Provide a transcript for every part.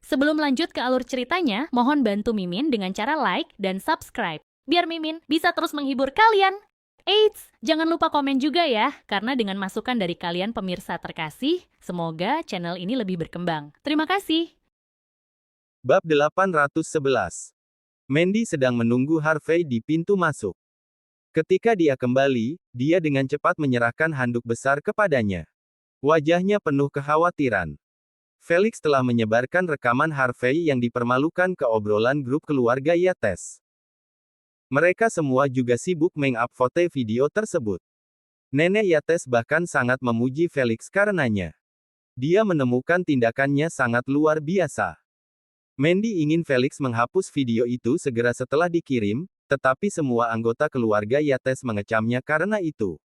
Sebelum lanjut ke alur ceritanya, mohon bantu Mimin dengan cara like dan subscribe, biar Mimin bisa terus menghibur kalian. Eits, jangan lupa komen juga ya, karena dengan masukan dari kalian pemirsa terkasih, semoga channel ini lebih berkembang. Terima kasih. Bab 811. Mandy sedang menunggu Harvey di pintu masuk. Ketika dia kembali, dia dengan cepat menyerahkan handuk besar kepadanya. Wajahnya penuh kekhawatiran. Felix telah menyebarkan rekaman Harvey yang dipermalukan ke obrolan grup keluarga Yates. Mereka semua juga sibuk mengupvote video tersebut. Nenek Yates bahkan sangat memuji Felix karenanya. Dia menemukan tindakannya sangat luar biasa. Mandy ingin Felix menghapus video itu segera setelah dikirim, tetapi semua anggota keluarga Yates mengecamnya karena itu.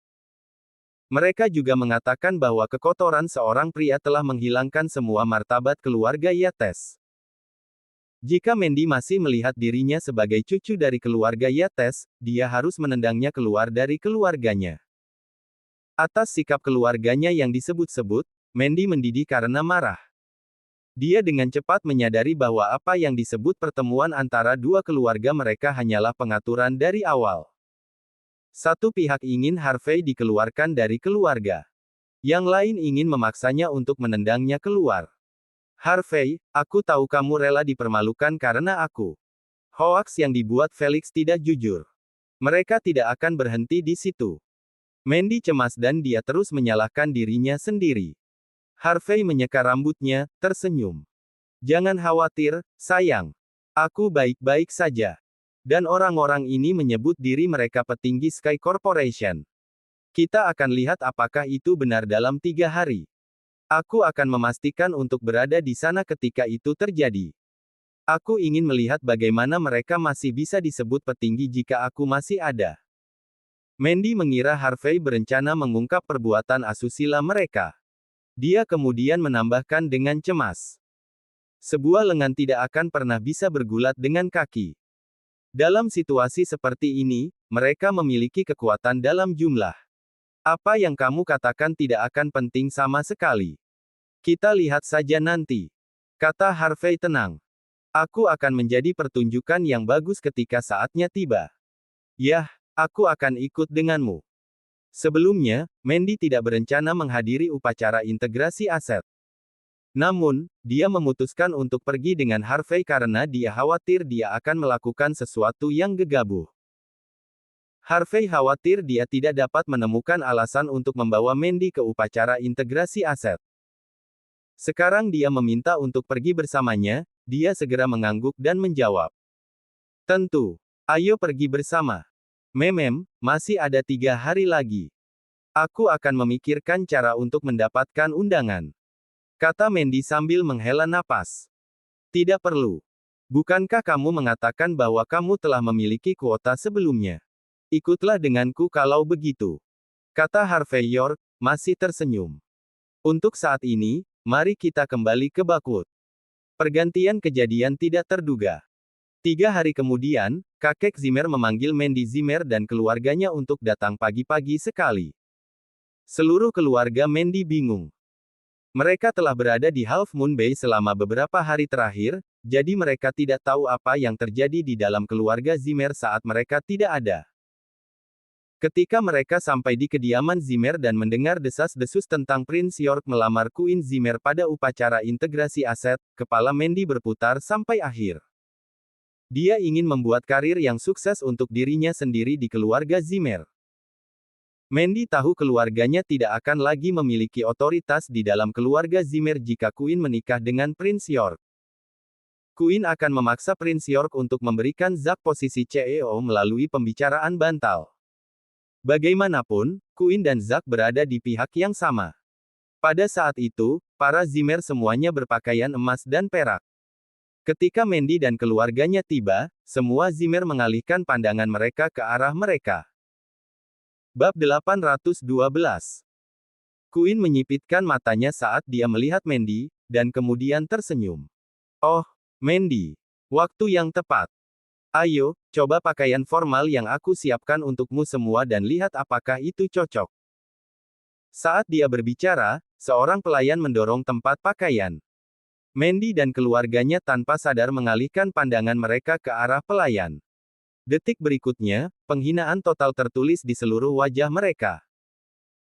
Mereka juga mengatakan bahwa kekotoran seorang pria telah menghilangkan semua martabat keluarga Yates. Jika Mandy masih melihat dirinya sebagai cucu dari keluarga Yates, dia harus menendangnya keluar dari keluarganya. Atas sikap keluarganya yang disebut-sebut, Mandy mendidih karena marah. Dia dengan cepat menyadari bahwa apa yang disebut pertemuan antara dua keluarga mereka hanyalah pengaturan dari awal. Satu pihak ingin Harvey dikeluarkan dari keluarga. Yang lain ingin memaksanya untuk menendangnya keluar. Harvey, aku tahu kamu rela dipermalukan karena aku. Hoaks yang dibuat Felix tidak jujur. Mereka tidak akan berhenti di situ. Mandy cemas dan dia terus menyalahkan dirinya sendiri. Harvey menyeka rambutnya, tersenyum. Jangan khawatir, sayang. Aku baik-baik saja. Dan orang-orang ini menyebut diri mereka petinggi Sky Corporation. Kita akan lihat apakah itu benar dalam 3 hari. Aku akan memastikan untuk berada di sana ketika itu terjadi. Aku ingin melihat bagaimana mereka masih bisa disebut petinggi jika aku masih ada. Mandy mengira Harvey berencana mengungkap perbuatan asusila mereka. Dia kemudian menambahkan dengan cemas. Sebuah lengan tidak akan pernah bisa bergulat dengan kaki. Dalam situasi seperti ini, mereka memiliki kekuatan dalam jumlah. Apa yang kamu katakan tidak akan penting sama sekali. Kita lihat saja nanti. Kata Harvey tenang. Aku akan menjadi pertunjukan yang bagus ketika saatnya tiba. Yah, aku akan ikut denganmu. Sebelumnya, Mandy tidak berencana menghadiri upacara integrasi aset. Namun, dia memutuskan untuk pergi dengan Harvey karena dia khawatir dia akan melakukan sesuatu yang gegabah. Harvey khawatir dia tidak dapat menemukan alasan untuk membawa Mandy ke upacara integrasi aset. Sekarang dia meminta untuk pergi bersamanya, dia segera mengangguk dan menjawab. Tentu. Ayo pergi bersama. Masih ada 3 hari lagi. Aku akan memikirkan cara untuk mendapatkan undangan. Kata Mandy sambil menghela napas. Tidak perlu. Bukankah kamu mengatakan bahwa kamu telah memiliki kuota sebelumnya? Ikutlah denganku kalau begitu. Kata Harvey York, masih tersenyum. Untuk saat ini, mari kita kembali ke Bakwood. Pergantian kejadian tidak terduga. 3 hari kemudian, kakek Zimmer memanggil Mandy Zimmer dan keluarganya untuk datang pagi-pagi sekali. Seluruh keluarga Mandy bingung. Mereka telah berada di Half Moon Bay selama beberapa hari terakhir, jadi mereka tidak tahu apa yang terjadi di dalam keluarga Zimmer saat mereka tidak ada. Ketika mereka sampai di kediaman Zimmer dan mendengar desas-desus tentang Prince York melamar Queen Zimmer pada upacara integrasi aset, kepala Mandy berputar sampai akhir. Dia ingin membuat karir yang sukses untuk dirinya sendiri di keluarga Zimmer. Mandy tahu keluarganya tidak akan lagi memiliki otoritas di dalam keluarga Zimmer jika Queen menikah dengan Prince York. Queen akan memaksa Prince York untuk memberikan Zack posisi CEO melalui pembicaraan bantal. Bagaimanapun, Queen dan Zack berada di pihak yang sama. Pada saat itu, para Zimmer semuanya berpakaian emas dan perak. Ketika Mandy dan keluarganya tiba, semua Zimmer mengalihkan pandangan mereka ke arah mereka. Bab 812. Queen menyipitkan matanya saat dia melihat Mandy, dan kemudian tersenyum. Oh, Mandy. Waktu yang tepat. Ayo, coba pakaian formal yang aku siapkan untukmu semua dan lihat apakah itu cocok. Saat dia berbicara, seorang pelayan mendorong tempat pakaian. Mandy dan keluarganya tanpa sadar mengalihkan pandangan mereka ke arah pelayan. Detik berikutnya, penghinaan total tertulis di seluruh wajah mereka.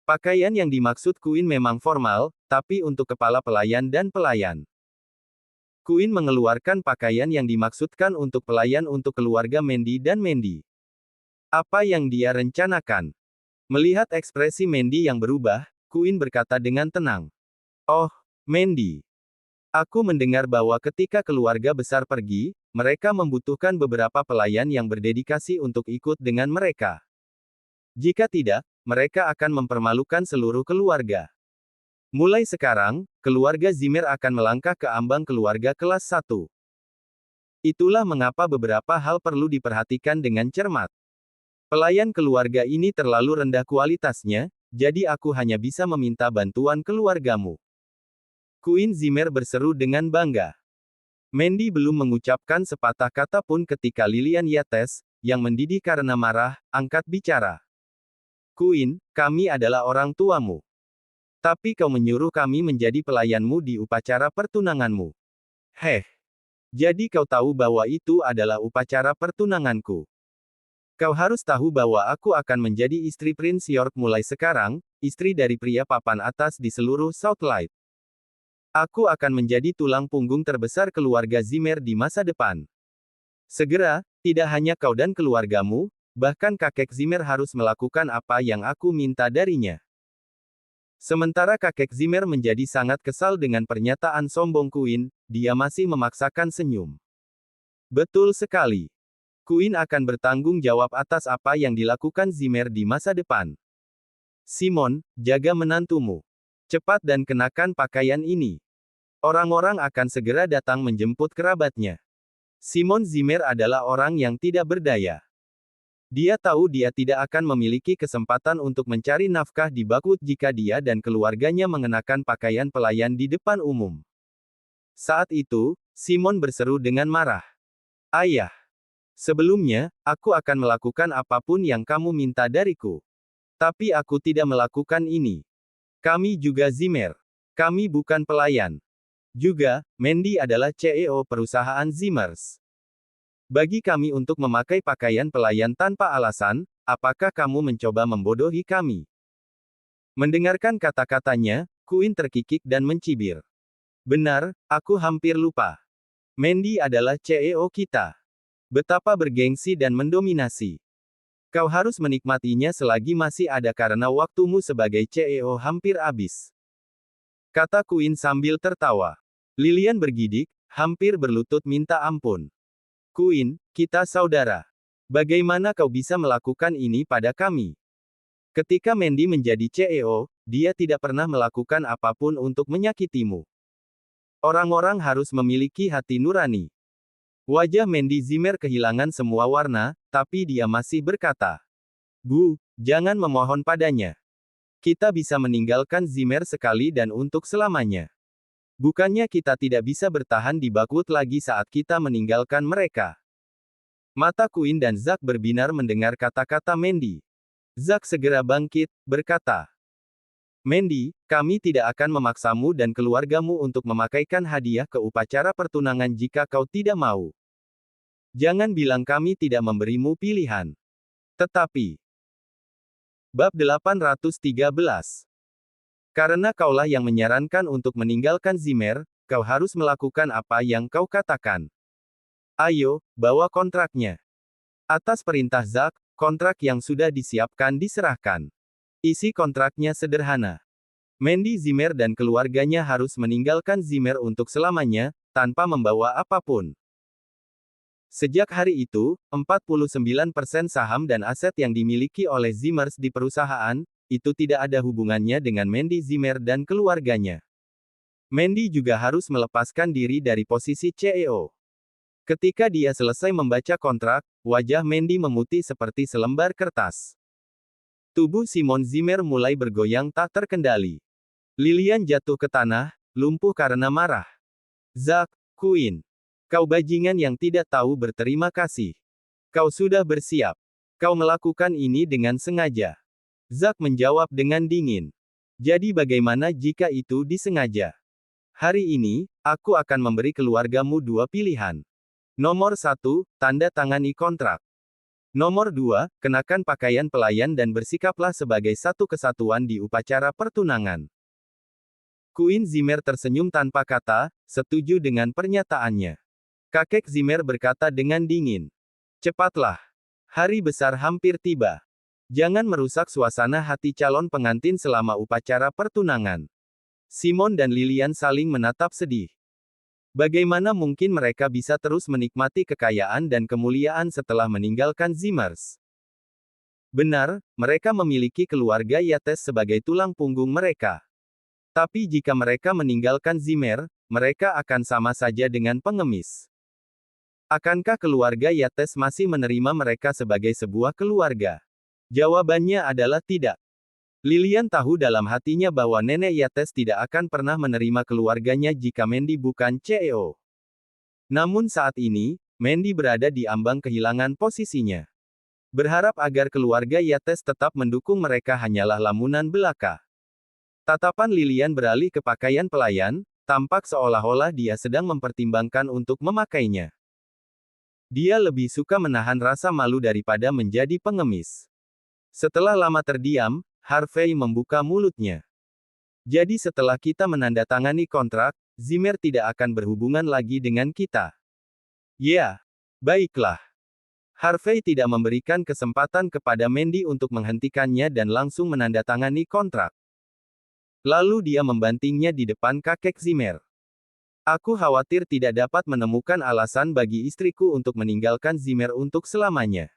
Pakaian yang dimaksud Queen memang formal, tapi untuk kepala pelayan dan pelayan. Queen mengeluarkan pakaian yang dimaksudkan untuk pelayan untuk keluarga Mandy dan Mandy. Apa yang dia rencanakan? Melihat ekspresi Mandy yang berubah, Queen berkata dengan tenang. Oh, Mandy. Aku mendengar bahwa ketika keluarga besar pergi, mereka membutuhkan beberapa pelayan yang berdedikasi untuk ikut dengan mereka. Jika tidak, mereka akan mempermalukan seluruh keluarga. Mulai sekarang, keluarga Zimmer akan melangkah ke ambang keluarga kelas 1. Itulah mengapa beberapa hal perlu diperhatikan dengan cermat. Pelayan keluarga ini terlalu rendah kualitasnya, jadi aku hanya bisa meminta bantuan keluargamu. Queen Zimmer berseru dengan bangga. Mandy belum mengucapkan sepatah kata pun ketika Lillian Yates, yang mendidih karena marah, angkat bicara. Queen, kami adalah orang tuamu. Tapi kau menyuruh kami menjadi pelayanmu di upacara pertunanganmu. Heh. Jadi kau tahu bahwa itu adalah upacara pertunanganku. Kau harus tahu bahwa aku akan menjadi istri Prince York mulai sekarang, istri dari pria papan atas di seluruh Southlight. Aku akan menjadi tulang punggung terbesar keluarga Zimmer di masa depan. Segera, tidak hanya kau dan keluargamu, bahkan kakek Zimmer harus melakukan apa yang aku minta darinya. Sementara kakek Zimmer menjadi sangat kesal dengan pernyataan sombong Queen, dia masih memaksakan senyum. Betul sekali. Queen akan bertanggung jawab atas apa yang dilakukan Zimmer di masa depan. Simon, jaga menantumu. Cepat dan kenakan pakaian ini. Orang-orang akan segera datang menjemput kerabatnya. Simon Zimmer adalah orang yang tidak berdaya. Dia tahu dia tidak akan memiliki kesempatan untuk mencari nafkah di Bakwood jika dia dan keluarganya mengenakan pakaian pelayan di depan umum. Saat itu, Simon berseru dengan marah. Ayah. Sebelumnya, aku akan melakukan apapun yang kamu minta dariku. Tapi aku tidak melakukan ini. Kami juga Zimmer. Kami bukan pelayan. Juga, Mandy adalah CEO perusahaan Zimmers. Bagi kami untuk memakai pakaian pelayan tanpa alasan, apakah kamu mencoba membodohi kami? Mendengarkan kata-katanya, Queen terkikik dan mencibir. Benar, aku hampir lupa. Mandy adalah CEO kita. Betapa bergengsi dan mendominasi. Kau harus menikmatinya selagi masih ada karena waktumu sebagai CEO hampir habis. Kata Queen sambil tertawa. Lillian bergidik, hampir berlutut minta ampun. Queen, kita saudara. Bagaimana kau bisa melakukan ini pada kami? Ketika Mandy menjadi CEO, dia tidak pernah melakukan apapun untuk menyakitimu. Orang-orang harus memiliki hati nurani. Wajah Mandy Zimmer kehilangan semua warna, tapi dia masih berkata, Bu, jangan memohon padanya. Kita bisa meninggalkan Zimmer sekali dan untuk selamanya. Bukannya kita tidak bisa bertahan di Bakwood lagi saat kita meninggalkan mereka. Mata Queen dan Zack berbinar mendengar kata-kata Mandy. Zack segera bangkit, berkata, Mandy, kami tidak akan memaksamu dan keluargamu untuk memakaikan hadiah ke upacara pertunangan jika kau tidak mau. Jangan bilang kami tidak memberimu pilihan. Tetapi, Bab 813. Karena kaulah yang menyarankan untuk meninggalkan Zimmer, kau harus melakukan apa yang kau katakan. Ayo, bawa kontraknya. Atas perintah Zack, kontrak yang sudah disiapkan diserahkan. Isi kontraknya sederhana. Mandy Zimmer dan keluarganya harus meninggalkan Zimmer untuk selamanya, tanpa membawa apapun. Sejak hari itu, 49% saham dan aset yang dimiliki oleh Zimmers di perusahaan, itu tidak ada hubungannya dengan Mandy Zimmer dan keluarganya. Mandy juga harus melepaskan diri dari posisi CEO. Ketika dia selesai membaca kontrak, wajah Mandy memutih seperti selembar kertas. Tubuh Simon Zimmer mulai bergoyang tak terkendali. Lillian jatuh ke tanah, lumpuh karena marah. Zack, Queen. Kau bajingan yang tidak tahu berterima kasih. Kau sudah bersiap. Kau melakukan ini dengan sengaja. Zack menjawab dengan dingin. Jadi bagaimana jika itu disengaja? Hari ini, aku akan memberi keluargamu dua pilihan. Nomor 1, tanda tangani kontrak. Nomor 2, kenakan pakaian pelayan dan bersikaplah sebagai satu kesatuan di upacara pertunangan. Queen Zimmer tersenyum tanpa kata, setuju dengan pernyataannya. Kakek Zimmer berkata dengan dingin. Cepatlah. Hari besar hampir tiba. Jangan merusak suasana hati calon pengantin selama upacara pertunangan. Simon dan Lilian saling menatap sedih. Bagaimana mungkin mereka bisa terus menikmati kekayaan dan kemuliaan setelah meninggalkan Zimmers? Benar, mereka memiliki keluarga Yates sebagai tulang punggung mereka. Tapi jika mereka meninggalkan Zimmer, mereka akan sama saja dengan pengemis. Akankah keluarga Yates masih menerima mereka sebagai sebuah keluarga? Jawabannya adalah tidak. Lilian tahu dalam hatinya bahwa nenek Yates tidak akan pernah menerima keluarganya jika Mandy bukan CEO. Namun saat ini, Mandy berada di ambang kehilangan posisinya. Berharap agar keluarga Yates tetap mendukung mereka hanyalah lamunan belaka. Tatapan Lilian beralih ke pakaian pelayan, tampak seolah-olah dia sedang mempertimbangkan untuk memakainya. Dia lebih suka menahan rasa malu daripada menjadi pengemis. Setelah lama terdiam, Harvey membuka mulutnya. Jadi setelah kita menandatangani kontrak, Zimmer tidak akan berhubungan lagi dengan kita. Ya, baiklah. Harvey tidak memberikan kesempatan kepada Mandy untuk menghentikannya dan langsung menandatangani kontrak. Lalu dia membantingnya di depan kakek Zimmer. Aku khawatir tidak dapat menemukan alasan bagi istriku untuk meninggalkan Zimmer untuk selamanya.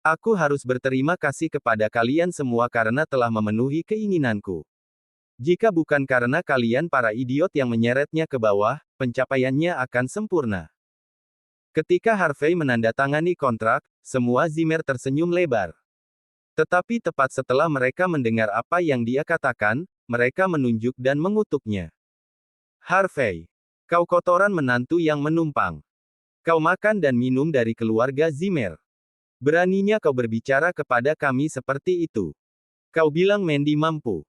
Aku harus berterima kasih kepada kalian semua karena telah memenuhi keinginanku. Jika bukan karena kalian para idiot yang menyeretnya ke bawah, pencapaiannya akan sempurna. Ketika Harvey menandatangani kontrak, semua Zimmer tersenyum lebar. Tetapi tepat setelah mereka mendengar apa yang dia katakan, mereka menunjuk dan mengutuknya. Harvey, kau kotoran menantu yang menumpang. Kau makan dan minum dari keluarga Zimmer. Beraninya kau berbicara kepada kami seperti itu. Kau bilang Mandy mampu.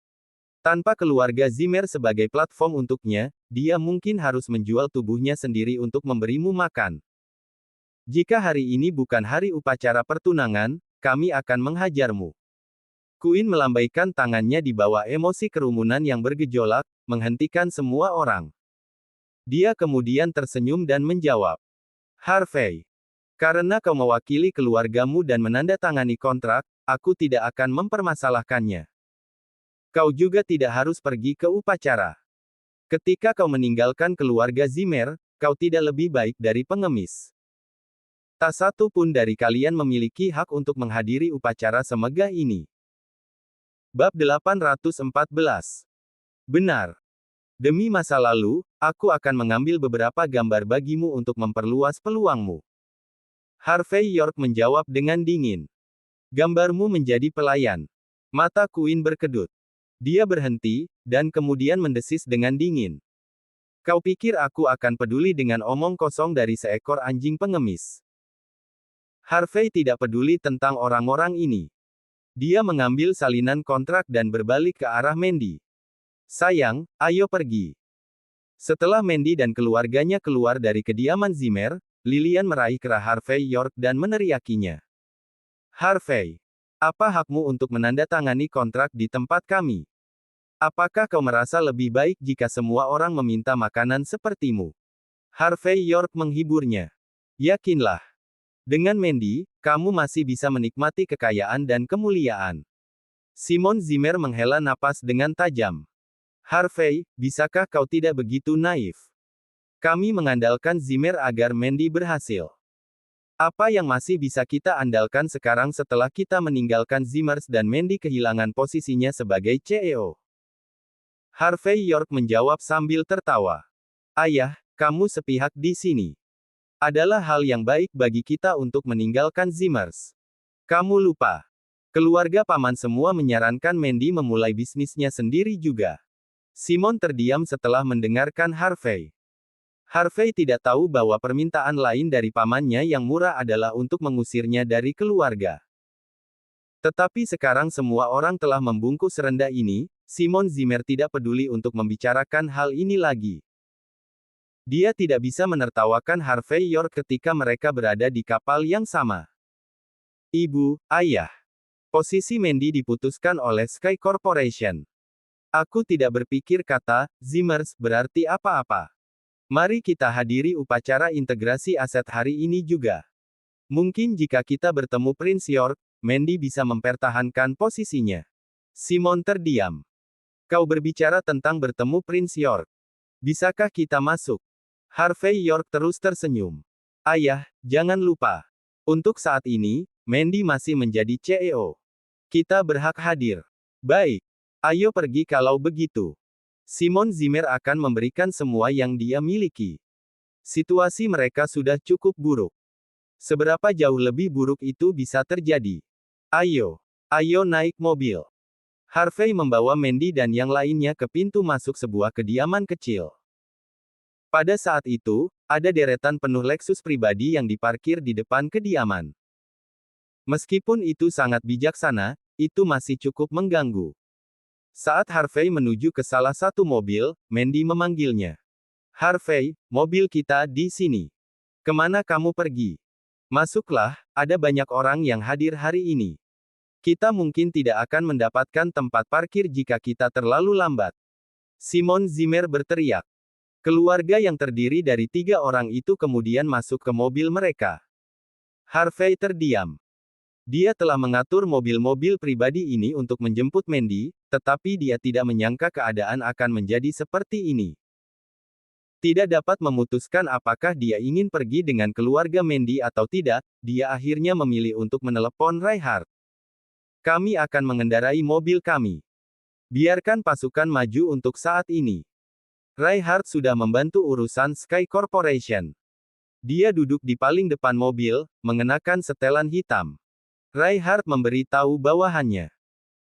Tanpa keluarga Zimmer sebagai platform untuknya, dia mungkin harus menjual tubuhnya sendiri untuk memberimu makan. Jika hari ini bukan hari upacara pertunangan, kami akan menghajarmu. Queen melambaikan tangannya di bawah emosi kerumunan yang bergejolak, menghentikan semua orang. Dia kemudian tersenyum dan menjawab. Harvey, karena kau mewakili keluargamu dan menandatangani kontrak, aku tidak akan mempermasalahkannya. Kau juga tidak harus pergi ke upacara. Ketika kau meninggalkan keluarga Zimmer, kau tidak lebih baik dari pengemis. Tak satu pun dari kalian memiliki hak untuk menghadiri upacara semegah ini. Bab 814. Benar. Demi masa lalu, aku akan mengambil beberapa gambar bagimu untuk memperluas peluangmu. Harvey York menjawab dengan dingin. Gambarmu menjadi pelayan. Mata Queen berkedut. Dia berhenti, dan kemudian mendesis dengan dingin. Kau pikir aku akan peduli dengan omong kosong dari seekor anjing pengemis? Harvey tidak peduli tentang orang-orang ini. Dia mengambil salinan kontrak dan berbalik ke arah Mandy. Sayang, ayo pergi. Setelah Mandy dan keluarganya keluar dari kediaman Zimmer, Lilian meraih kerah Harvey York dan meneriakinya. Harvey, apa hakmu untuk menandatangani kontrak di tempat kami? Apakah kau merasa lebih baik jika semua orang meminta makanan sepertimu? Harvey York menghiburnya. Yakinlah. Dengan Mandy, kamu masih bisa menikmati kekayaan dan kemuliaan. Simon Zimmer menghela napas dengan tajam. Harvey, bisakah kau tidak begitu naif? Kami mengandalkan Zimmer agar Mandy berhasil. Apa yang masih bisa kita andalkan sekarang setelah kita meninggalkan Zimmers dan Mandy kehilangan posisinya sebagai CEO? Harvey York menjawab sambil tertawa. Ayah, kamu sepihak di sini. Adalah hal yang baik bagi kita untuk meninggalkan Zimmers. Kamu lupa. Keluarga paman semua menyarankan Mandy memulai bisnisnya sendiri juga. Simon terdiam setelah mendengarkan Harvey. Harvey tidak tahu bahwa permintaan lain dari pamannya yang murah adalah untuk mengusirnya dari keluarga. Tetapi sekarang semua orang telah membungkus rendah ini, Simon Zimmer tidak peduli untuk membicarakan hal ini lagi. Dia tidak bisa menertawakan Harvey York ketika mereka berada di kapal yang sama. Ibu, ayah. Posisi Mandy diputuskan oleh Sky Corporation. Aku tidak berpikir kata, Zimmers, berarti apa-apa. Mari kita hadiri upacara integrasi aset hari ini juga. Mungkin jika kita bertemu Prince York, Mandy bisa mempertahankan posisinya. Simon terdiam. Kau berbicara tentang bertemu Prince York. Bisakah kita masuk? Harvey York terus tersenyum. Ayah, jangan lupa. Untuk saat ini, Mandy masih menjadi CEO. Kita berhak hadir. Baik. Ayo pergi kalau begitu. Simon Zimmer akan memberikan semua yang dia miliki. Situasi mereka sudah cukup buruk. Seberapa jauh lebih buruk itu bisa terjadi? Ayo. Ayo naik mobil. Harvey membawa Mandy dan yang lainnya ke pintu masuk sebuah kediaman kecil. Pada saat itu, ada deretan penuh Lexus pribadi yang diparkir di depan kediaman. Meskipun itu sangat bijaksana, itu masih cukup mengganggu. Saat Harvey menuju ke salah satu mobil, Mandy memanggilnya. Harvey, mobil kita di sini. Kemana kamu pergi? Masuklah, ada banyak orang yang hadir hari ini. Kita mungkin tidak akan mendapatkan tempat parkir jika kita terlalu lambat. Simon Zimmer berteriak. Keluarga yang terdiri dari 3 orang itu kemudian masuk ke mobil mereka. Harvey terdiam. Dia telah mengatur mobil-mobil pribadi ini untuk menjemput Mandy, tetapi dia tidak menyangka keadaan akan menjadi seperti ini. Tidak dapat memutuskan apakah dia ingin pergi dengan keluarga Mandy atau tidak, dia akhirnya memilih untuk menelepon Reinhardt. Kami akan mengendarai mobil kami. Biarkan pasukan maju untuk saat ini. Reinhardt sudah membantu urusan Sky Corporation. Dia duduk di paling depan mobil, mengenakan setelan hitam. Reinhardt memberi tahu bawahannya.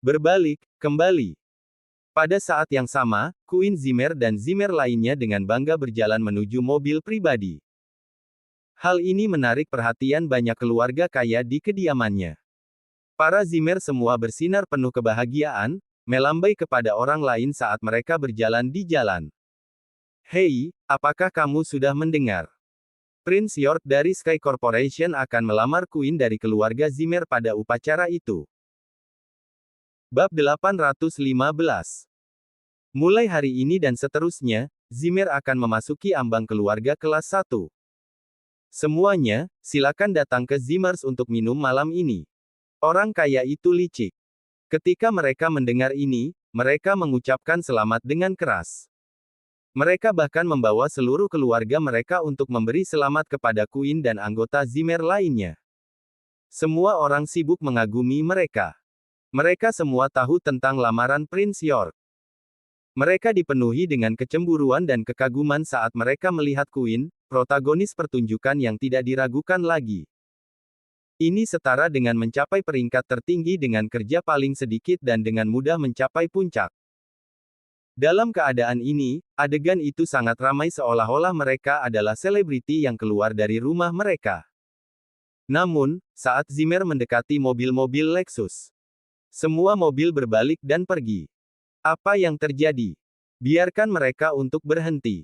Berbalik, kembali. Pada saat yang sama, Queen Zimmer dan Zimmer lainnya dengan bangga berjalan menuju mobil pribadi. Hal ini menarik perhatian banyak keluarga kaya di kediamannya. Para Zimmer semua bersinar penuh kebahagiaan, melambai kepada orang lain saat mereka berjalan di jalan. Hei, apakah kamu sudah mendengar? Prince York dari Sky Corporation akan melamar Queen dari keluarga Zimmer pada upacara itu. Bab 815. Mulai hari ini dan seterusnya, Zimmer akan memasuki ambang keluarga kelas 1. Semuanya, silakan datang ke Zimmers untuk minum malam ini. Orang kaya itu licik. Ketika mereka mendengar ini, mereka mengucapkan selamat dengan keras. Mereka bahkan membawa seluruh keluarga mereka untuk memberi selamat kepada Queen dan anggota Zimmer lainnya. Semua orang sibuk mengagumi mereka. Mereka semua tahu tentang lamaran Prince York. Mereka dipenuhi dengan kecemburuan dan kekaguman saat mereka melihat Queen, protagonis pertunjukan yang tidak diragukan lagi. Ini setara dengan mencapai peringkat tertinggi dengan kerja paling sedikit dan dengan mudah mencapai puncak. Dalam keadaan ini, adegan itu sangat ramai seolah-olah mereka adalah selebriti yang keluar dari rumah mereka. Namun, saat Zimmer mendekati mobil-mobil Lexus, semua mobil berbalik dan pergi. Apa yang terjadi? Biarkan mereka untuk berhenti.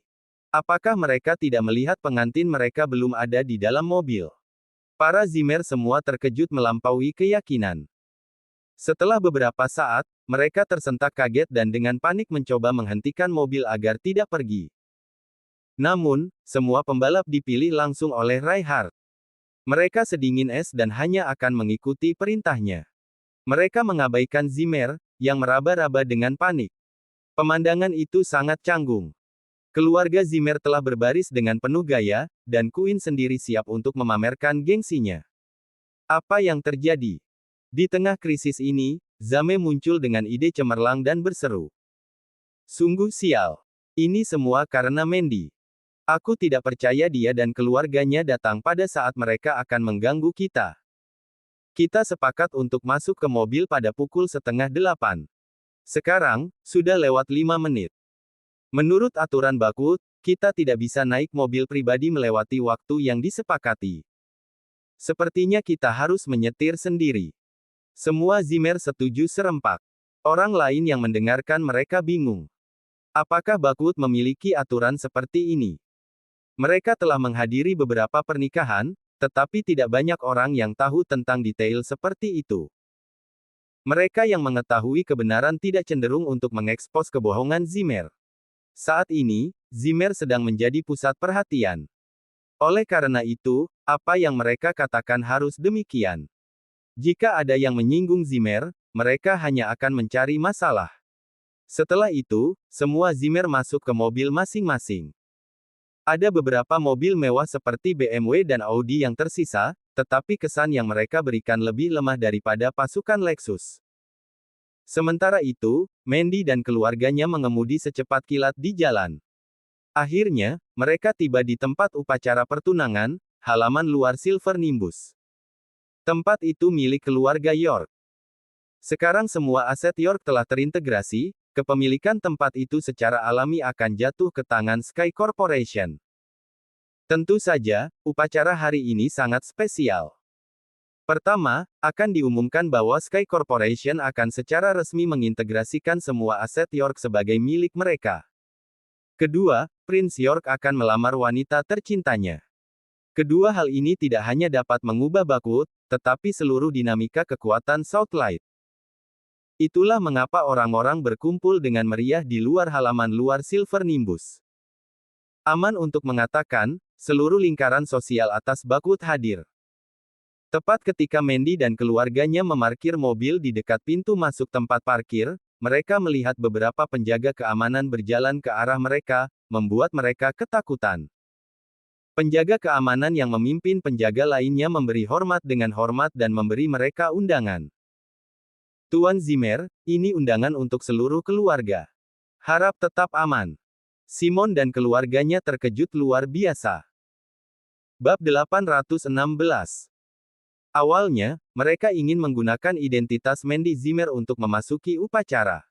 Apakah mereka tidak melihat pengantin mereka belum ada di dalam mobil? Para Zimmer semua terkejut melampaui keyakinan. Setelah beberapa saat, mereka tersentak kaget dan dengan panik mencoba menghentikan mobil agar tidak pergi. Namun, semua pembalap dipilih langsung oleh Reinhardt. Mereka sedingin es dan hanya akan mengikuti perintahnya. Mereka mengabaikan Zimmer, yang meraba-raba dengan panik. Pemandangan itu sangat canggung. Keluarga Zimmer telah berbaris dengan penuh gaya, dan Queen sendiri siap untuk memamerkan gengsinya. Apa yang terjadi? Di tengah krisis ini, Zame muncul dengan ide cemerlang dan berseru. Sungguh sial. Ini semua karena Mandy. Aku tidak percaya dia dan keluarganya datang pada saat mereka akan mengganggu kita. Kita sepakat untuk masuk ke mobil pada pukul 7:30. Sekarang, sudah lewat 5 menit. Menurut aturan baku, kita tidak bisa naik mobil pribadi melewati waktu yang disepakati. Sepertinya kita harus menyetir sendiri. Semua Zimmer setuju serempak. Orang lain yang mendengarkan mereka bingung. Apakah Bakwood memiliki aturan seperti ini? Mereka telah menghadiri beberapa pernikahan, tetapi tidak banyak orang yang tahu tentang detail seperti itu. Mereka yang mengetahui kebenaran tidak cenderung untuk mengekspos kebohongan Zimmer. Saat ini, Zimmer sedang menjadi pusat perhatian. Oleh karena itu, apa yang mereka katakan harus demikian. Jika ada yang menyinggung Zimmer, mereka hanya akan mencari masalah. Setelah itu, semua Zimmer masuk ke mobil masing-masing. Ada beberapa mobil mewah seperti BMW dan Audi yang tersisa, tetapi kesan yang mereka berikan lebih lemah daripada pasukan Lexus. Sementara itu, Mandy dan keluarganya mengemudi secepat kilat di jalan. Akhirnya, mereka tiba di tempat upacara pertunangan, halaman luar Silver Nimbus. Tempat itu milik keluarga York. Sekarang semua aset York telah terintegrasi, kepemilikan tempat itu secara alami akan jatuh ke tangan Sky Corporation. Tentu saja, upacara hari ini sangat spesial. Pertama, akan diumumkan bahwa Sky Corporation akan secara resmi mengintegrasikan semua aset York sebagai milik mereka. Kedua, Prince York akan melamar wanita tercintanya. Kedua hal ini tidak hanya dapat mengubah Bakwood, tetapi seluruh dinamika kekuatan Southlight. Itulah mengapa orang-orang berkumpul dengan meriah di luar halaman luar Silver Nimbus. Aman untuk mengatakan, seluruh lingkaran sosial atas Bakwood hadir. Tepat ketika Mandy dan keluarganya memarkir mobil di dekat pintu masuk tempat parkir, mereka melihat beberapa penjaga keamanan berjalan ke arah mereka, membuat mereka ketakutan. Penjaga keamanan yang memimpin penjaga lainnya memberi hormat dengan hormat dan memberi mereka undangan. Tuan Zimmer, ini undangan untuk seluruh keluarga. Harap tetap aman. Simon dan keluarganya terkejut luar biasa. Bab 816. Awalnya, mereka ingin menggunakan identitas Mandy Zimmer untuk memasuki upacara.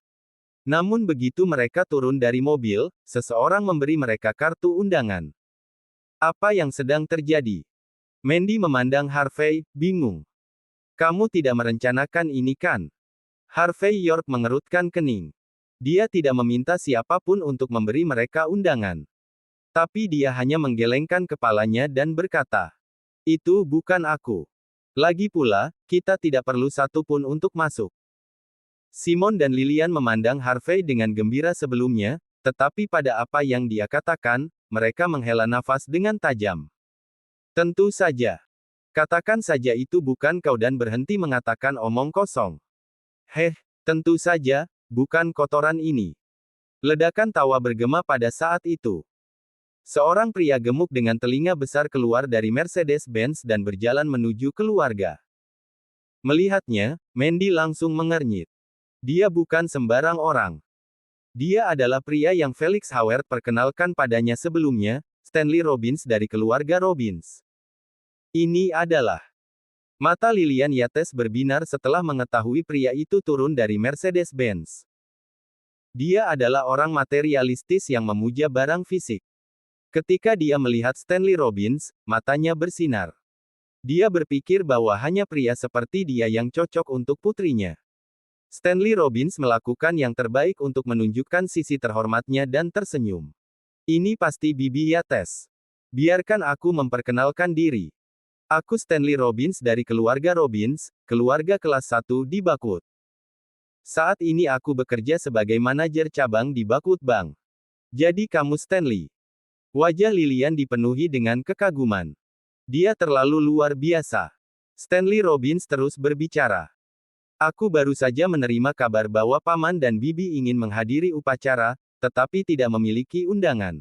Namun begitu mereka turun dari mobil, seseorang memberi mereka kartu undangan. Apa yang sedang terjadi? Mandy memandang Harvey, bingung. Kamu tidak merencanakan ini kan? Harvey York mengerutkan kening. Dia tidak meminta siapapun untuk memberi mereka undangan. Tapi dia hanya menggelengkan kepalanya dan berkata, "Itu bukan aku. Lagi pula, kita tidak perlu satu pun untuk masuk." Simon dan Lilian memandang Harvey dengan gembira sebelumnya, tetapi pada apa yang dia katakan, mereka menghela nafas dengan tajam. Tentu saja. Katakan saja itu bukan kau dan berhenti mengatakan omong kosong. Tentu saja, bukan kotoran ini. Ledakan tawa bergema pada saat itu. Seorang pria gemuk dengan telinga besar keluar dari Mercedes-Benz dan berjalan menuju keluarga. Melihatnya, Mandy langsung mengernyit. Dia bukan sembarang orang. Dia adalah pria yang Felix Howard perkenalkan padanya sebelumnya, Stanley Robbins dari keluarga Robbins. Ini adalah... Mata Lilian Yates berbinar setelah mengetahui pria itu turun dari Mercedes-Benz. Dia adalah orang materialistis yang memuja barang fisik. Ketika dia melihat Stanley Robbins, matanya bersinar. Dia berpikir bahwa hanya pria seperti dia yang cocok untuk putrinya. Stanley Robbins melakukan yang terbaik untuk menunjukkan sisi terhormatnya dan tersenyum. Ini pasti Bibi Yates. Biarkan aku memperkenalkan diri. Aku Stanley Robbins dari keluarga Robbins, keluarga kelas 1 di Bakwood. Saat ini aku bekerja sebagai manajer cabang di Bakwood Bank. Jadi kamu Stanley. Wajah Lilian dipenuhi dengan kekaguman. Dia terlalu luar biasa. Stanley Robbins terus berbicara. Aku baru saja menerima kabar bahwa Paman dan Bibi ingin menghadiri upacara, tetapi tidak memiliki undangan.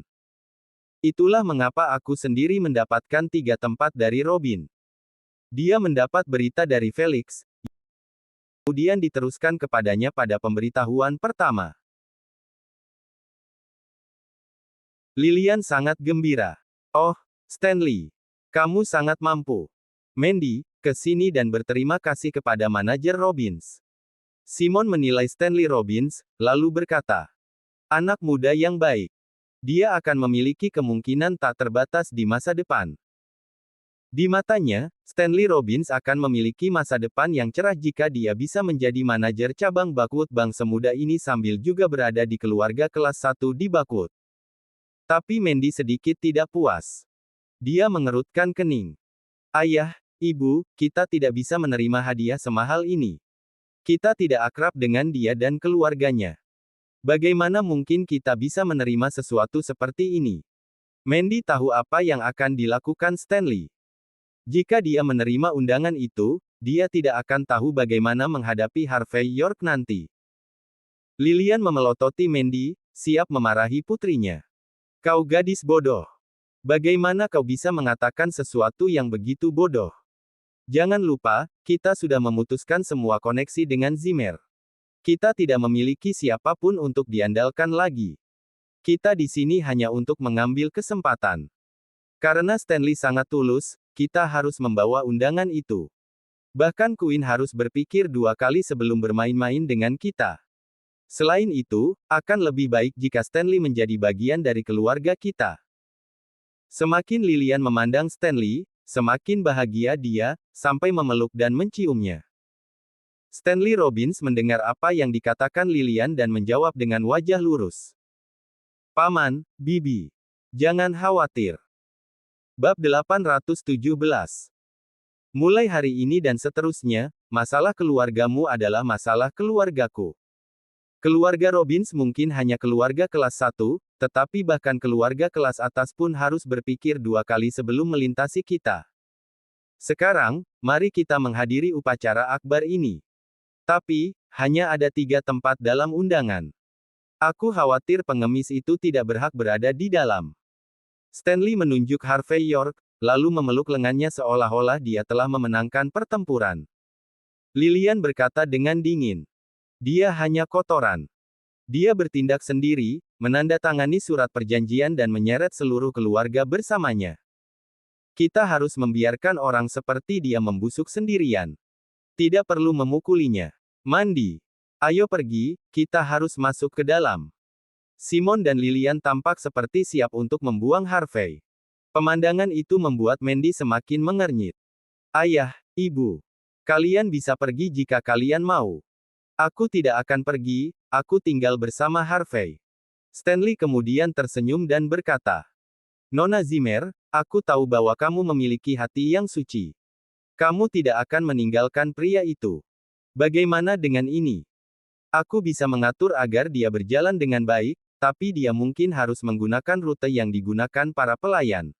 Itulah mengapa aku sendiri mendapatkan 3 tempat dari Robin. Dia mendapat berita dari Felix, kemudian diteruskan kepadanya pada pemberitahuan pertama. Lilian sangat gembira. Oh, Stanley. Kamu sangat mampu. Mandy, ke sini dan berterima kasih kepada manajer Robbins. Simon menilai Stanley Robbins, lalu berkata, anak muda yang baik. Dia akan memiliki kemungkinan tak terbatas di masa depan. Di matanya, Stanley Robbins akan memiliki masa depan yang cerah jika dia bisa menjadi manajer cabang Buckwood Bank semuda ini sambil juga berada di keluarga kelas 1 di Buckwood. Tapi Mandy sedikit tidak puas. Dia mengerutkan kening. Ayah, Ibu, kita tidak bisa menerima hadiah semahal ini. Kita tidak akrab dengan dia dan keluarganya. Bagaimana mungkin kita bisa menerima sesuatu seperti ini? Mandy tahu apa yang akan dilakukan Stanley. Jika dia menerima undangan itu, dia tidak akan tahu bagaimana menghadapi Harvey York nanti. Lilian memelototi Mandy, siap memarahi putrinya. Kau gadis bodoh. Bagaimana kau bisa mengatakan sesuatu yang begitu bodoh? Jangan lupa, kita sudah memutuskan semua koneksi dengan Zimmer. Kita tidak memiliki siapapun untuk diandalkan lagi. Kita di sini hanya untuk mengambil kesempatan. Karena Stanley sangat tulus, kita harus membawa undangan itu. Bahkan Queen harus berpikir 2 kali sebelum bermain-main dengan kita. Selain itu, akan lebih baik jika Stanley menjadi bagian dari keluarga kita. Semakin Lilian memandang Stanley, semakin bahagia dia, sampai memeluk dan menciumnya. Stanley Robbins mendengar apa yang dikatakan Lilian dan menjawab dengan wajah lurus. Paman, Bibi. Jangan khawatir. Bab 817. Mulai hari ini dan seterusnya, masalah keluargamu adalah masalah keluargaku. Keluarga Robbins mungkin hanya keluarga kelas 1, tetapi bahkan keluarga kelas atas pun harus berpikir 2 kali sebelum melintasi kita. Sekarang, mari kita menghadiri upacara akbar ini. Tapi, hanya ada 3 tempat dalam undangan. Aku khawatir pengemis itu tidak berhak berada di dalam. Stanley menunjuk Harvey York, lalu memeluk lengannya seolah-olah dia telah memenangkan pertempuran. Lilian berkata dengan dingin. Dia hanya kotoran. Dia bertindak sendiri, menandatangani surat perjanjian dan menyeret seluruh keluarga bersamanya. Kita harus membiarkan orang seperti dia membusuk sendirian. Tidak perlu memukulinya. Mandy. Ayo pergi, kita harus masuk ke dalam. Simon dan Lilian tampak seperti siap untuk membuang Harvey. Pemandangan itu membuat Mandy semakin mengernyit. Ayah, Ibu. Kalian bisa pergi jika kalian mau. Aku tidak akan pergi, aku tinggal bersama Harvey. Stanley kemudian tersenyum dan berkata. Nona Zimmer, aku tahu bahwa kamu memiliki hati yang suci. Kamu tidak akan meninggalkan pria itu. Bagaimana dengan ini? Aku bisa mengatur agar dia berjalan dengan baik, tapi dia mungkin harus menggunakan rute yang digunakan para pelayan.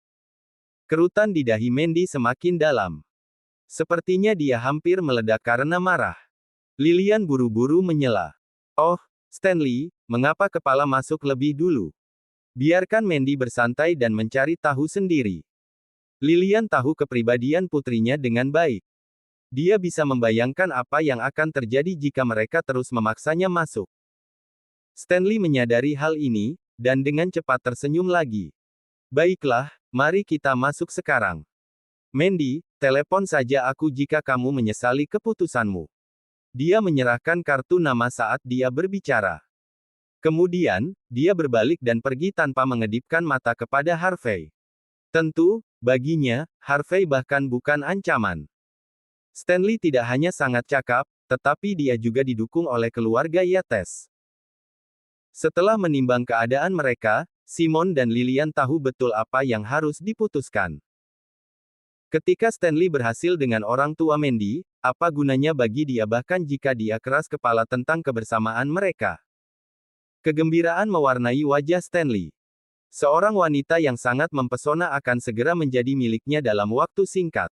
Kerutan di dahi Mandy semakin dalam. Sepertinya dia hampir meledak karena marah. Lilian buru-buru menyela. Oh, Stanley, mengapa kepala masuk lebih dulu? Biarkan Mandy bersantai dan mencari tahu sendiri. Lilian tahu kepribadian putrinya dengan baik. Dia bisa membayangkan apa yang akan terjadi jika mereka terus memaksanya masuk. Stanley menyadari hal ini, dan dengan cepat tersenyum lagi. Baiklah, mari kita masuk sekarang. Mandy, telepon saja aku jika kamu menyesali keputusanmu. Dia menyerahkan kartu nama saat dia berbicara. Kemudian, dia berbalik dan pergi tanpa mengedipkan mata kepada Harvey. Tentu, baginya, Harvey bahkan bukan ancaman. Stanley tidak hanya sangat cakap, tetapi dia juga didukung oleh keluarga Yates. Setelah menimbang keadaan mereka, Simon dan Lilian tahu betul apa yang harus diputuskan. Ketika Stanley berhasil dengan orang tua Mandy, apa gunanya bagi dia bahkan jika dia keras kepala tentang kebersamaan mereka? Kegembiraan mewarnai wajah Stanley. Seorang wanita yang sangat mempesona akan segera menjadi miliknya dalam waktu singkat.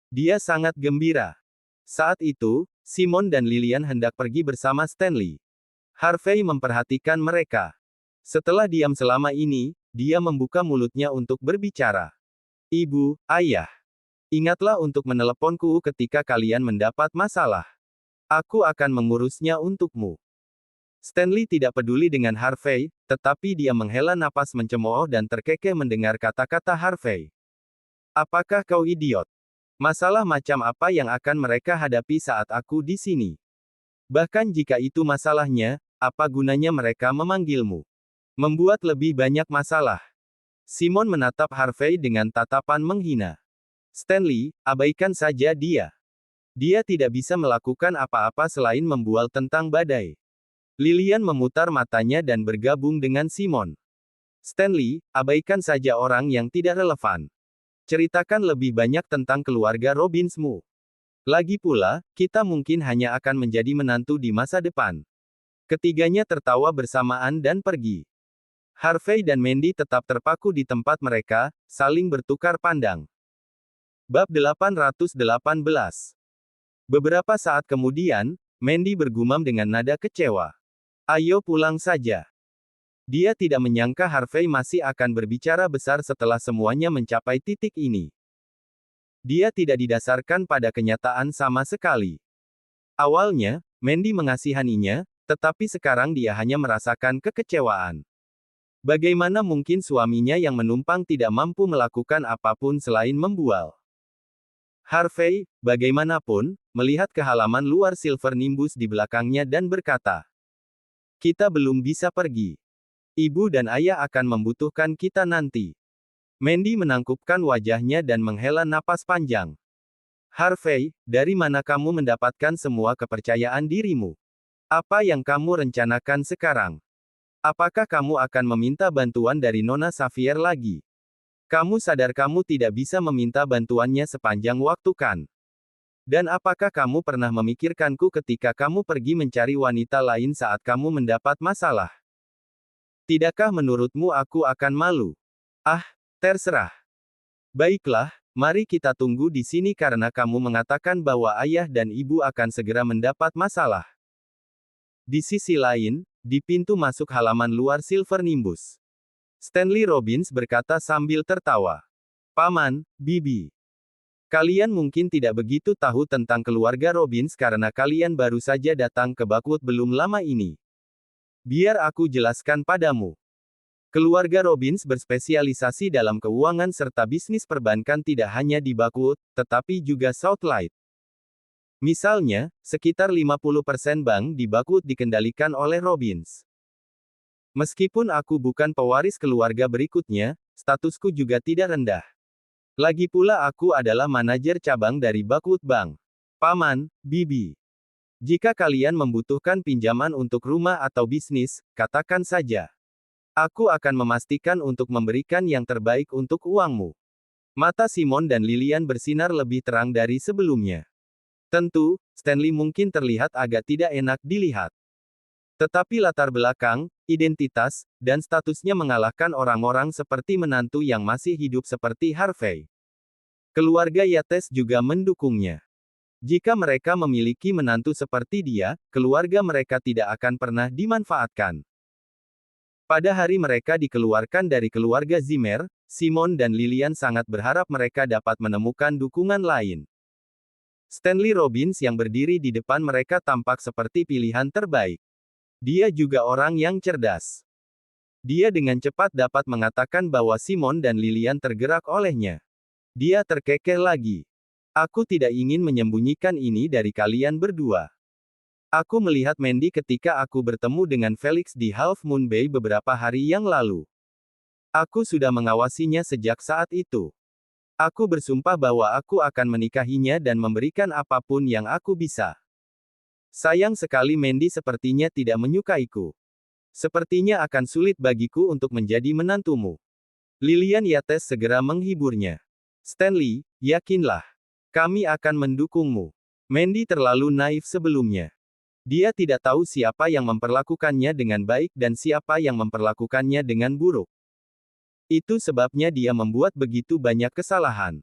Dia sangat gembira. Saat itu, Simon dan Lilian hendak pergi bersama Stanley. Harvey memperhatikan mereka. Setelah diam selama ini, dia membuka mulutnya untuk berbicara. Ibu, ayah. Ingatlah untuk meneleponku ketika kalian mendapat masalah. Aku akan mengurusnya untukmu. Stanley tidak peduli dengan Harvey, tetapi dia menghela napas mencemooh dan terkekeh mendengar kata-kata Harvey. Apakah kau idiot? Masalah macam apa yang akan mereka hadapi saat aku di sini? Bahkan jika itu masalahnya, apa gunanya mereka memanggilmu? Membuat lebih banyak masalah. Simon menatap Harvey dengan tatapan menghina. Stanley, abaikan saja dia. Dia tidak bisa melakukan apa-apa selain membual tentang badai. Lilian memutar matanya dan bergabung dengan Simon. Stanley, abaikan saja orang yang tidak relevan. Ceritakan lebih banyak tentang keluarga Robbinsmu. Lagi pula, kita mungkin hanya akan menjadi menantu di masa depan. Ketiganya tertawa bersamaan dan pergi. Harvey dan Mandy tetap terpaku di tempat mereka, saling bertukar pandang. Bab 818. Beberapa saat kemudian, Mandy bergumam dengan nada kecewa. Ayo pulang saja. Dia tidak menyangka Harvey masih akan berbicara besar setelah semuanya mencapai titik ini. Dia tidak didasarkan pada kenyataan sama sekali. Awalnya, Mandy mengasihaninya, tetapi sekarang dia hanya merasakan kekecewaan. Bagaimana mungkin suaminya yang menumpang tidak mampu melakukan apapun selain membual? Harvey, bagaimanapun, melihat ke halaman luar Silver Nimbus di belakangnya dan berkata, "Kita belum bisa pergi. Ibu dan ayah akan membutuhkan kita nanti." Mandy menangkupkan wajahnya dan menghela napas panjang. "Harvey, dari mana kamu mendapatkan semua kepercayaan dirimu? Apa yang kamu rencanakan sekarang? Apakah kamu akan meminta bantuan dari Nona Xavier lagi? Kamu sadar kamu tidak bisa meminta bantuannya sepanjang waktu kan? Dan apakah kamu pernah memikirkanku ketika kamu pergi mencari wanita lain saat kamu mendapat masalah? Tidakkah menurutmu aku akan malu?" "Ah, terserah. Baiklah, mari kita tunggu di sini karena kamu mengatakan bahwa ayah dan ibu akan segera mendapat masalah." Di sisi lain, di pintu masuk halaman luar Silver Nimbus, Stanley Robbins berkata sambil tertawa. "Paman, Bibi. Kalian mungkin tidak begitu tahu tentang keluarga Robbins karena kalian baru saja datang ke Buckwood belum lama ini. Biar aku jelaskan padamu. Keluarga Robbins berspesialisasi dalam keuangan serta bisnis perbankan tidak hanya di Buckwood, tetapi juga Southlight. Misalnya, sekitar 50% bank di Buckwood dikendalikan oleh Robbins. Meskipun aku bukan pewaris keluarga berikutnya, statusku juga tidak rendah. Lagi pula aku adalah manajer cabang dari Buckwood Bank. Paman, Bibi. Jika kalian membutuhkan pinjaman untuk rumah atau bisnis, katakan saja. Aku akan memastikan untuk memberikan yang terbaik untuk uangmu." Mata Simon dan Lilian bersinar lebih terang dari sebelumnya. Tentu, Stanley mungkin terlihat agak tidak enak dilihat. Tetapi latar belakang, identitas, dan statusnya mengalahkan orang-orang seperti menantu yang masih hidup seperti Harvey. Keluarga Yates juga mendukungnya. Jika mereka memiliki menantu seperti dia, keluarga mereka tidak akan pernah dimanfaatkan. Pada hari mereka dikeluarkan dari keluarga Zimmer, Simon dan Lilian sangat berharap mereka dapat menemukan dukungan lain. Stanley Robbins yang berdiri di depan mereka tampak seperti pilihan terbaik. Dia juga orang yang cerdas. Dia dengan cepat dapat mengatakan bahwa Simon dan Lilian tergerak olehnya. Dia terkekeh lagi. "Aku tidak ingin menyembunyikan ini dari kalian berdua. Aku melihat Mandy ketika aku bertemu dengan Felix di Half Moon Bay beberapa hari yang lalu. Aku sudah mengawasinya sejak saat itu. Aku bersumpah bahwa aku akan menikahinya dan memberikan apapun yang aku bisa. Sayang sekali Mandy sepertinya tidak menyukaiku. Sepertinya akan sulit bagiku untuk menjadi menantumu." Lilian Yates segera menghiburnya. "Stanley, yakinlah. Kami akan mendukungmu." Mandy terlalu naif sebelumnya. Dia tidak tahu siapa yang memperlakukannya dengan baik dan siapa yang memperlakukannya dengan buruk. Itu sebabnya dia membuat begitu banyak kesalahan.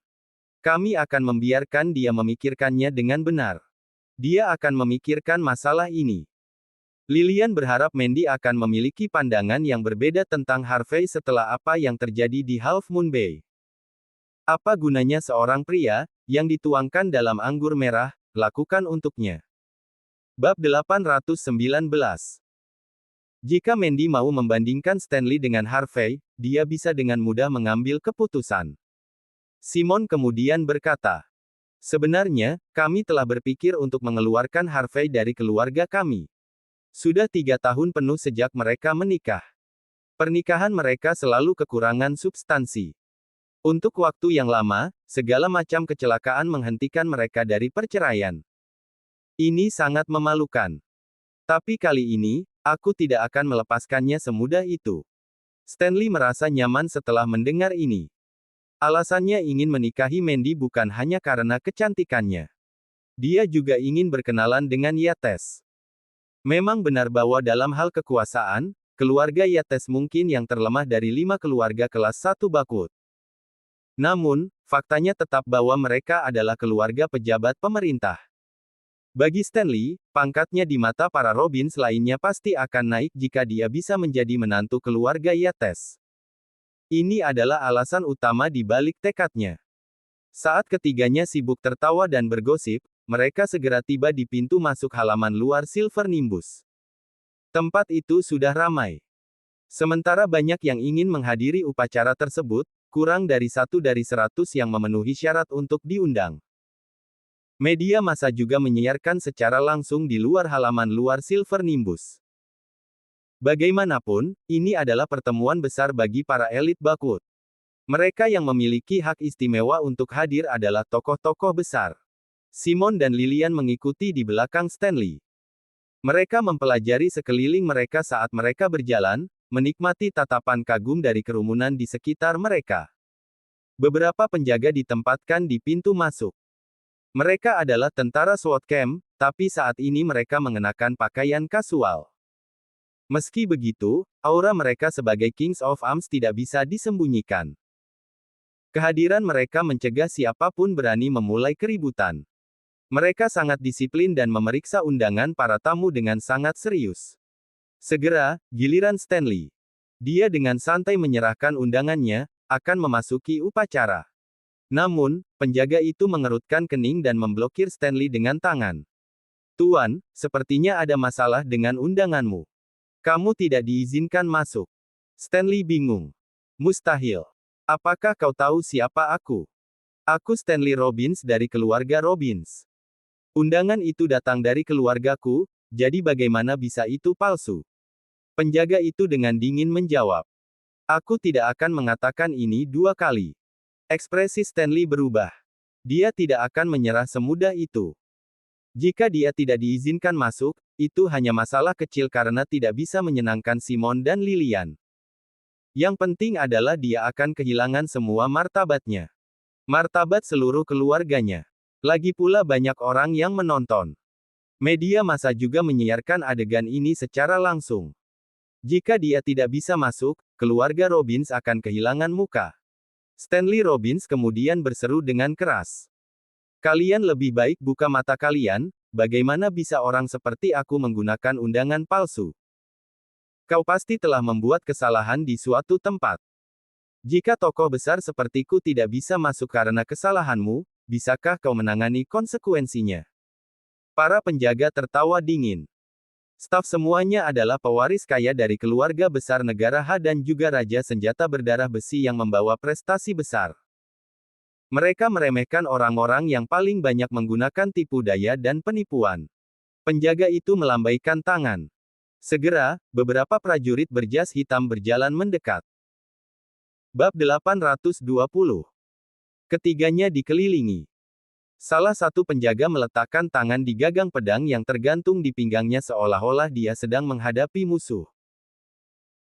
Kami akan membiarkan dia memikirkannya dengan benar. Dia akan memikirkan masalah ini. Lilian berharap Mandy akan memiliki pandangan yang berbeda tentang Harvey setelah apa yang terjadi di Half Moon Bay. Apa gunanya seorang pria, yang dituangkan dalam anggur merah, lakukan untuknya. Bab 819. Jika Mandy mau membandingkan Stanley dengan Harvey, dia bisa dengan mudah mengambil keputusan. Simon kemudian berkata, "Sebenarnya, kami telah berpikir untuk mengeluarkan Harvey dari keluarga kami. Sudah 3 tahun penuh sejak mereka menikah. Pernikahan mereka selalu kekurangan substansi. Untuk waktu yang lama, segala macam kecelakaan menghentikan mereka dari perceraian. Ini sangat memalukan. Tapi kali ini, aku tidak akan melepaskannya semudah itu. Stanley merasa nyaman setelah mendengar ini. Alasannya ingin menikahi Mandy bukan hanya karena kecantikannya. Dia juga ingin berkenalan dengan Yates. Memang benar bahwa dalam hal kekuasaan, keluarga Yates mungkin yang terlemah dari 5 keluarga kelas 1 Bakut. Namun, faktanya tetap bahwa mereka adalah keluarga pejabat pemerintah. Bagi Stanley, pangkatnya di mata para Robbins lainnya pasti akan naik jika dia bisa menjadi menantu keluarga Yates. Ini adalah alasan utama di balik tekadnya. Saat ketiganya sibuk tertawa dan bergosip, mereka segera tiba di pintu masuk halaman luar Silver Nimbus. Tempat itu sudah ramai. Sementara banyak yang ingin menghadiri upacara tersebut, kurang dari 1 dari 100 yang memenuhi syarat untuk diundang. Media massa juga menyiarkan secara langsung di luar halaman luar Silver Nimbus. Bagaimanapun, ini adalah pertemuan besar bagi para elit Bakut. Mereka yang memiliki hak istimewa untuk hadir adalah tokoh-tokoh besar. Simon dan Lilian mengikuti di belakang Stanley. Mereka mempelajari sekeliling mereka saat mereka berjalan, menikmati tatapan kagum dari kerumunan di sekitar mereka. Beberapa penjaga ditempatkan di pintu masuk. Mereka adalah tentara SWAT camp, tapi saat ini mereka mengenakan pakaian kasual. Meski begitu, aura mereka sebagai Kings of Arms tidak bisa disembunyikan. Kehadiran mereka mencegah siapapun berani memulai keributan. Mereka sangat disiplin dan memeriksa undangan para tamu dengan sangat serius. Segera, giliran Stanley. Dia dengan santai menyerahkan undangannya, akan memasuki upacara. Namun, penjaga itu mengerutkan kening dan memblokir Stanley dengan tangan. "Tuan, sepertinya ada masalah dengan undanganmu. Kamu tidak diizinkan masuk." Stanley bingung. "Mustahil. Apakah kau tahu siapa aku?" "Aku Stanley Robbins dari keluarga Robbins. Undangan itu datang dari keluargaku, jadi bagaimana bisa itu palsu?" Penjaga itu dengan dingin menjawab. "Aku tidak akan mengatakan ini 2 kali." Ekspresi Stanley berubah. Dia tidak akan menyerah semudah itu. Jika dia tidak diizinkan masuk, itu hanya masalah kecil karena tidak bisa menyenangkan Simon dan Lilian. Yang penting adalah dia akan kehilangan semua martabatnya. Martabat seluruh keluarganya. Lagi pula banyak orang yang menonton. Media massa juga menyiarkan adegan ini secara langsung. Jika dia tidak bisa masuk, keluarga Robbins akan kehilangan muka. Stanley Robbins kemudian berseru dengan keras. "Kalian lebih baik buka mata kalian, bagaimana bisa orang seperti aku menggunakan undangan palsu? Kau pasti telah membuat kesalahan di suatu tempat. Jika tokoh besar sepertiku tidak bisa masuk karena kesalahanmu, bisakah kau menangani konsekuensinya?" Para penjaga tertawa dingin. Staf semuanya adalah pewaris kaya dari keluarga besar negara Ha dan juga raja senjata berdarah besi yang membawa prestasi besar. Mereka meremehkan orang-orang yang paling banyak menggunakan tipu daya dan penipuan. Penjaga itu melambaikan tangan. Segera, beberapa prajurit berjas hitam berjalan mendekat. Bab 820. Ketiganya dikelilingi. Salah satu penjaga meletakkan tangan di gagang pedang yang tergantung di pinggangnya seolah-olah dia sedang menghadapi musuh.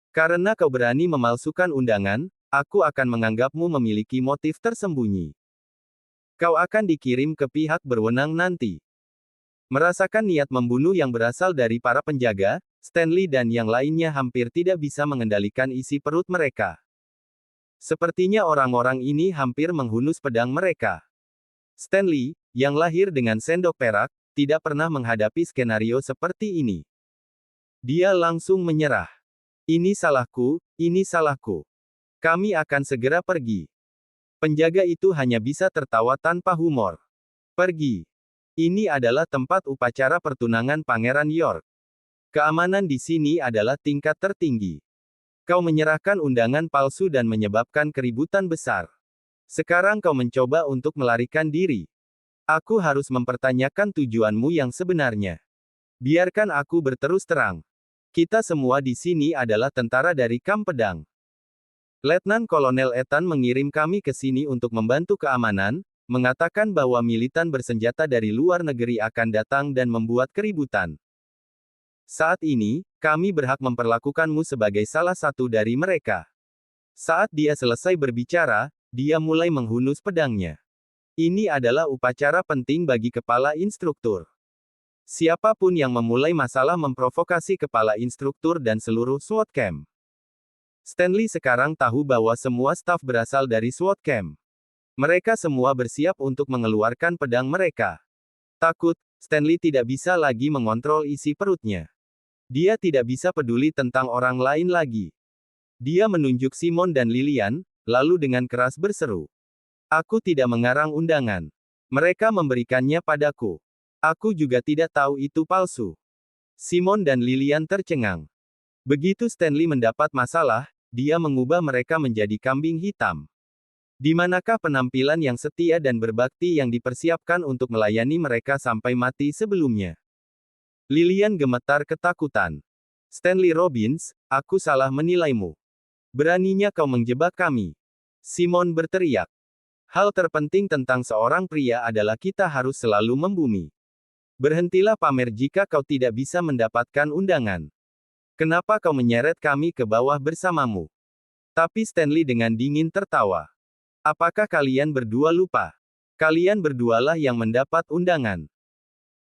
"Karena kau berani memalsukan undangan, aku akan menganggapmu memiliki motif tersembunyi. Kau akan dikirim ke pihak berwenang nanti." Merasakan niat membunuh yang berasal dari para penjaga, Stanley dan yang lainnya hampir tidak bisa mengendalikan isi perut mereka. Sepertinya orang-orang ini hampir menghunus pedang mereka. Stanley, yang lahir dengan sendok perak, tidak pernah menghadapi skenario seperti ini. Dia langsung menyerah. "Ini salahku, ini salahku. Kami akan segera pergi." Penjaga itu hanya bisa tertawa tanpa humor. "Pergi. Ini adalah tempat upacara pertunangan Pangeran York. Keamanan di sini adalah tingkat tertinggi. Kau menyerahkan undangan palsu dan menyebabkan keributan besar. Sekarang kau mencoba untuk melarikan diri. Aku harus mempertanyakan tujuanmu yang sebenarnya. Biarkan aku berterus terang. Kita semua di sini adalah tentara dari kamp pedang. Letnan Kolonel Ethan mengirim kami ke sini untuk membantu keamanan, mengatakan bahwa militan bersenjata dari luar negeri akan datang dan membuat keributan. Saat ini, kami berhak memperlakukanmu sebagai salah satu dari mereka. Saat dia selesai berbicara, dia mulai menghunus pedangnya. Ini adalah upacara penting bagi kepala instruktur. Siapapun yang memulai masalah memprovokasi kepala instruktur dan seluruh SWAT camp. Stanley sekarang tahu bahwa semua staf berasal dari SWAT camp. Mereka semua bersiap untuk mengeluarkan pedang mereka. Takut, Stanley tidak bisa lagi mengontrol isi perutnya. Dia tidak bisa peduli tentang orang lain lagi. Dia menunjuk Simon dan Lilian, lalu dengan keras berseru. Aku tidak mengarang undangan. Mereka memberikannya padaku. Aku juga tidak tahu itu palsu. Simon dan Lilian tercengang. Begitu Stanley mendapat masalah, dia mengubah mereka menjadi kambing hitam. Di manakah penampilan yang setia dan berbakti yang dipersiapkan untuk melayani mereka sampai mati sebelumnya? Lilian gemetar ketakutan. Stanley Robbins, aku salah menilaimu. Beraninya kau menjebak kami. Simon berteriak. Hal terpenting tentang seorang pria adalah kita harus selalu membumi. Berhentilah pamer jika kau tidak bisa mendapatkan undangan. Kenapa kau menyeret kami ke bawah bersamamu? Tapi Stanley dengan dingin tertawa. Apakah kalian berdua lupa? Kalian berdualah yang mendapat undangan.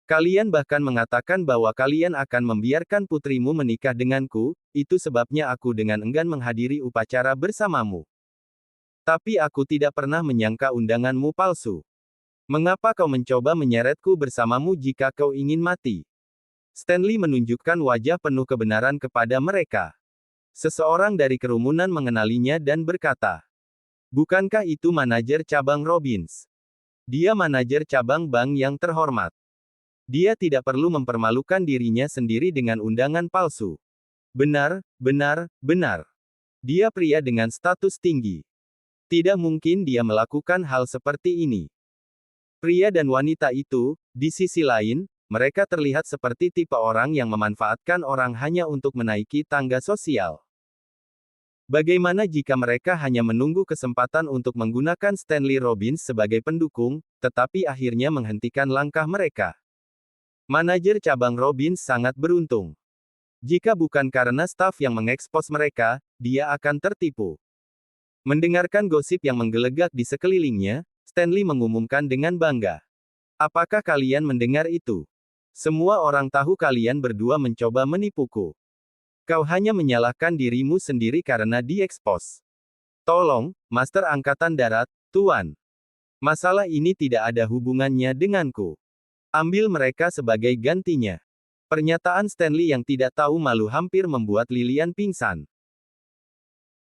Kalian bahkan mengatakan bahwa kalian akan membiarkan putrimu menikah denganku, itu sebabnya aku dengan enggan menghadiri upacara bersamamu. Tapi aku tidak pernah menyangka undanganmu palsu. Mengapa kau mencoba menyeretku bersamamu jika kau ingin mati? Stanley menunjukkan wajah penuh kebenaran kepada mereka. Seseorang dari kerumunan mengenalinya dan berkata, bukankah itu manajer cabang Robbins? Dia manajer cabang bank yang terhormat. Dia tidak perlu mempermalukan dirinya sendiri dengan undangan palsu. Benar, benar, benar. Dia pria dengan status tinggi. Tidak mungkin dia melakukan hal seperti ini. Pria dan wanita itu, di sisi lain, mereka terlihat seperti tipe orang yang memanfaatkan orang hanya untuk menaiki tangga sosial. Bagaimana jika mereka hanya menunggu kesempatan untuk menggunakan Stanley Robbins sebagai pendukung, tetapi akhirnya menghentikan langkah mereka? Manajer cabang Robbins sangat beruntung. Jika bukan karena staf yang mengekspos mereka, dia akan tertipu. Mendengarkan gosip yang menggelegak di sekelilingnya, Stanley mengumumkan dengan bangga. Apakah kalian mendengar itu? Semua orang tahu kalian berdua mencoba menipuku. Kau hanya menyalahkan dirimu sendiri karena diekspos. Tolong, Master Angkatan Darat, Tuan. Masalah ini tidak ada hubungannya denganku. Ambil mereka sebagai gantinya. Pernyataan Stanley yang tidak tahu malu hampir membuat Lilian pingsan.